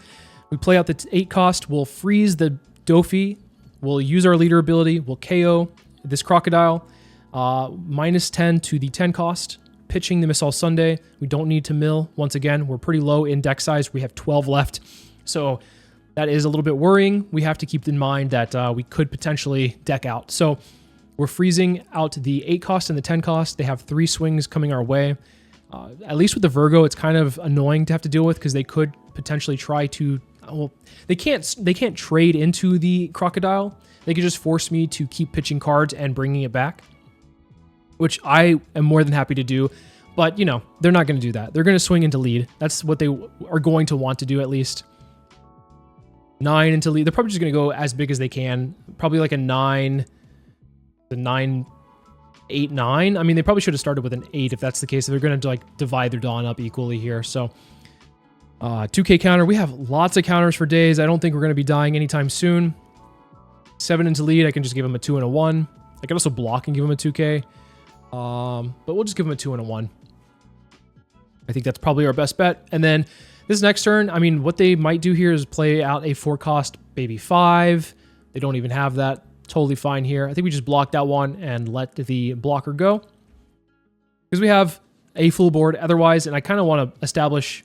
We play out the 8 cost. We'll freeze the Doffy. We'll use our leader ability. We'll KO this Crocodile. Minus 10 to the 10 cost. Pitching the Miss All Sunday. We don't need to mill. Once again, we're pretty low in deck size. We have 12 left. So that is a little bit worrying. We have to keep in mind that we could potentially deck out. So we're freezing out the 8 cost and the 10 cost. They have 3 swings coming our way. At least with the Virgo, it's kind of annoying to have to deal with because they could potentially try to... Well, they can't trade into the Crocodile. They could just force me to keep pitching cards and bringing it back, which I am more than happy to do. But, you know, they're not going to do that. They're going to swing into lead. That's what they are going to want to do at least. 9 into lead. They're probably just going to go as big as they can. Probably like a 9, the 9, 8, 9. I mean, they probably should have started with an 8 if that's the case. They're going to like divide their Dawn up equally here. So 2k counter. We have lots of counters for days. I don't think we're going to be dying anytime soon. 7 into lead. I can just give them a 2 and a 1. I can also block and give them a 2k. But we'll just give them a 2 and a 1. I think that's probably our best bet. And then this next turn, I mean, what they might do here is play out a 4 cost baby 5. They don't even have that. Totally fine here. I think we just block that one and let the blocker go. Because we have a full board otherwise, and I kind of want to establish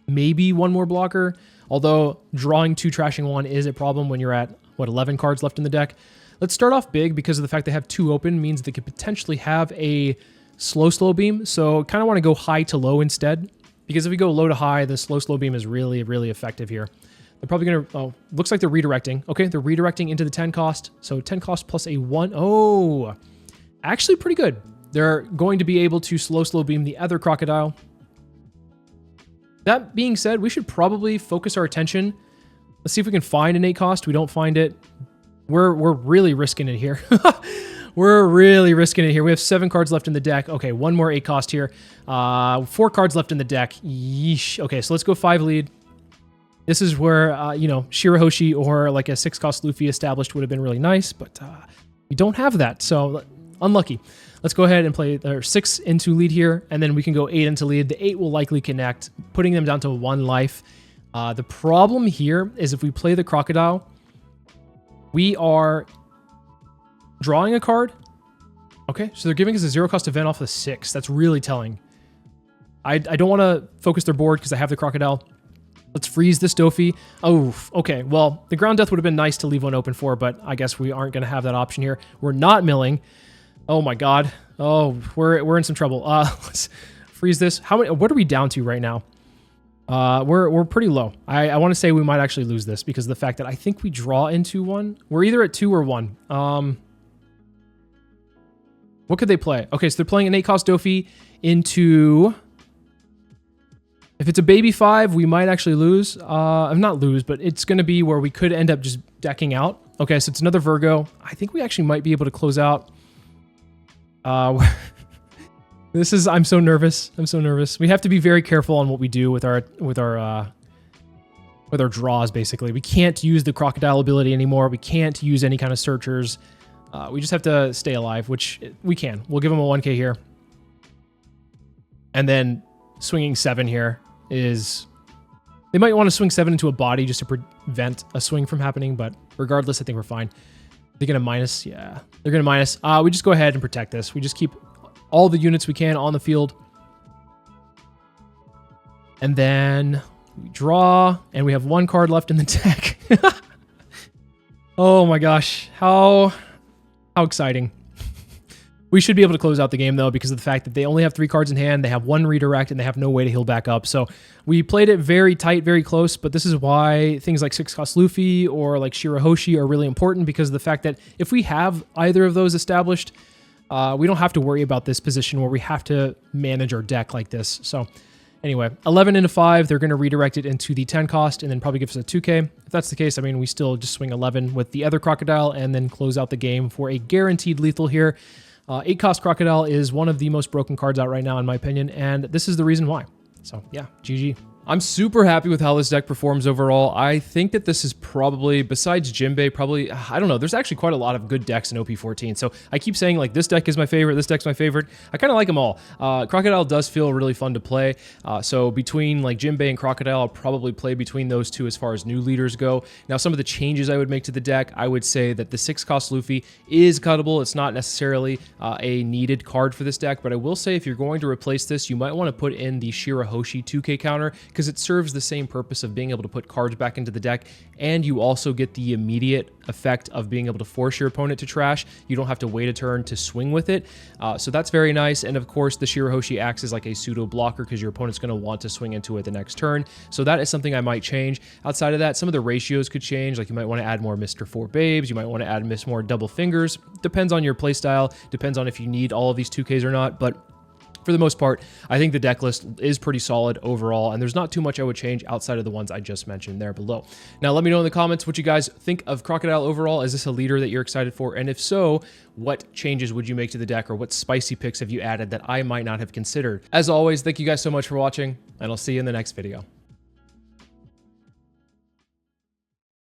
maybe one more blocker. Although drawing 2, trashing 1 is a problem when you're at, what, 11 cards left in the deck. Let's start off big because of the fact they have 2 open means they could potentially have a slow beam. So kind of want to go high to low instead. Because if we go low to high, the slow beam is really, really effective here. They're probably going to... Oh, looks like they're redirecting. Okay, they're redirecting into the 10 cost. So 10 cost plus a 1. Oh, actually pretty good. They're going to be able to slow beam the other Crocodile. That being said, we should probably focus our attention. Let's see if we can find an 8 cost. We don't find it. We're really risking it here. We're really risking it here. We have 7 cards left in the deck. Okay, 1 more 8 cost here. 4 cards left in the deck. Yeesh. Okay, so let's go 5 lead. This is where, you know, Shirahoshi or like a 6 cost Luffy established would have been really nice, but we don't have that, so unlucky. Let's go ahead and play 6 into lead here, and then we can go 8 into lead. The 8 will likely connect, putting them down to 1 life. The problem here is if we play the Crocodile, we are drawing a card. Okay, so they're giving us a 0 cost event off the 6. That's really telling. I don't want to focus their board because I have the Crocodile. Let's freeze this Doffy. Oh, okay. Well, the ground death would have been nice to leave one open for, but I guess we aren't going to have that option here. We're not milling. Oh my god. Oh, we're in some trouble. Let's freeze this. What are we down to right now? We're pretty low. I want to say we might actually lose this because of the fact that I think we draw into 1. We're either at 2 or 1. What could they play? Okay, so they're playing an 8-cost Doffy into... If it's a baby 5, we might actually lose. Not lose, but it's going to be where we could end up just decking out. Okay, so it's another Virgo. I think we actually might be able to close out. I'm so nervous. I'm so nervous. We have to be very careful on what we do with our draws, basically. We can't use the Crocodile ability anymore. We can't use any kind of searchers. We just have to stay alive, which we can. We'll give him a 1k here. And then swinging 7 here is... They might want to swing 7 into a body just to prevent a swing from happening, but regardless, I think we're fine. They're going to minus? Yeah, they're going to minus. We just go ahead and protect this. We just keep all the units we can on the field. And then we draw, and we have 1 card left in the deck. Oh my gosh, how exciting. We should be able to close out the game, though, because of the fact that they only have 3 cards in hand, they have 1 redirect, and they have no way to heal back up. So we played it very tight, very close, but this is why things like 6-cost Luffy or like Shirahoshi are really important, because of the fact that if we have either of those established, we don't have to worry about this position where we have to manage our deck like this. So anyway, 11 into 5, they're going to redirect it into the 10 cost and then probably give us a 2k. If that's the case, I mean, we still just swing 11 with the other Crocodile and then close out the game for a guaranteed lethal here. 8-cost Crocodile is one of the most broken cards out right now, in my opinion, and this is the reason why. So yeah, GG. I'm super happy with how this deck performs overall. I think that this is probably, besides Jinbei, probably, I don't know, there's actually quite a lot of good decks in OP14. So I keep saying, like, this deck is my favorite, this deck's my favorite. I kind of like them all. Crocodile does feel really fun to play. So between, like, Jinbei and Crocodile, I'll probably play between those two as far as new leaders go. Now, some of the changes I would make to the deck, I would say that the 6-cost Luffy is cuttable. It's not necessarily a needed card for this deck, but I will say if you're going to replace this, you might want to put in the Shirahoshi 2k counter, because it serves the same purpose of being able to put cards back into the deck, and you also get the immediate effect of being able to force your opponent to trash. You don't have to wait a turn to swing with it, so that's very nice. And of course, the Shirahoshi acts as like a pseudo blocker because your opponent's going to want to swing into it the next turn, so that is something I might change. Outside of that, some of the ratios could change, like you might want to add more Mr. 4 Babes, you might want to add more double fingers. Depends on your playstyle, depends on if you need all of these 2Ks or not, but for the most part, I think the deck list is pretty solid overall, and there's not too much I would change outside of the ones I just mentioned there below. Now, let me know in the comments what you guys think of Crocodile overall. Is this a leader that you're excited for? And if so, what changes would you make to the deck, or what spicy picks have you added that I might not have considered? As always, thank you guys so much for watching, and I'll see you in the next video.